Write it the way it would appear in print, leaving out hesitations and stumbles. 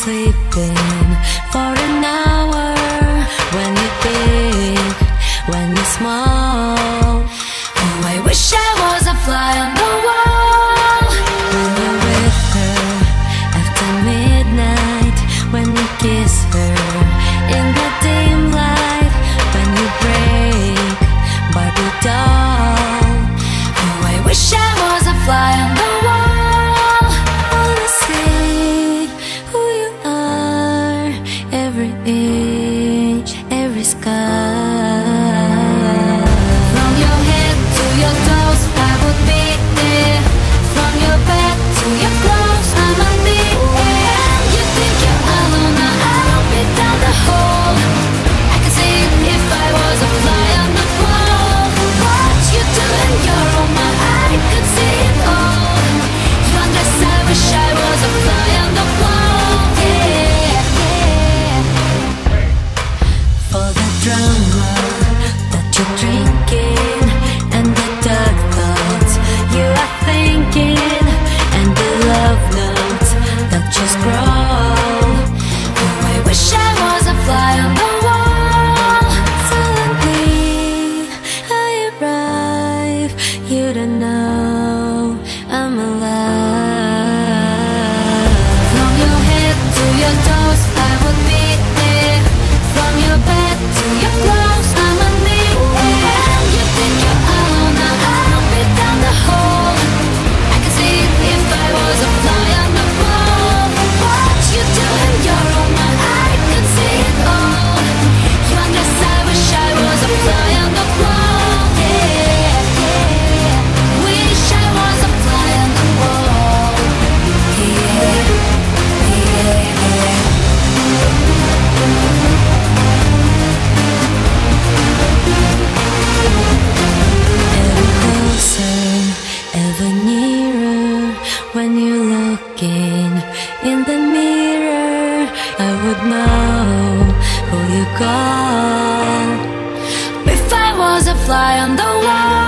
sleeping for an hour. When you're big, when you're small. Oh, I wish I was a fly on the wall. When you're with her after midnight, when you kiss her in the dim light, when you break Barbie doll. Oh, I wish I was a fly on the wall. Wanna see who you are, every inch, every scar. From your head to your toes, I would be there. From your bed to your clothes, I'ma be there. You think you're alone, now I'll be down the hole. I can see it if I was a fly on the wall. What you do in your room, I could see it all. You undress, I wish I was a fly on the wall. Yeah, yeah. For the drama that you're drinking, and the dark thoughts you are thinking, and the love notes that you scroll. Oh, I wish I was a fly on the wall. Suddenly I arrive, you don't know I'm alive. From your head to your toes, I would be there. From your bed to your clothes, I'ma be there. You think you're alone, now I'll be down the hole. I can see it if I was a fly on the wall. What you do in your room, I could see it all. You undress, I wish I was a fly on the wall. Yeah, yeah. Wish I was a fly on the wall. Yeah, yeah, yeah. Ever closer, ever nearer. When you're looking in the mirror, I would know who you call. If I was a fly on the wall.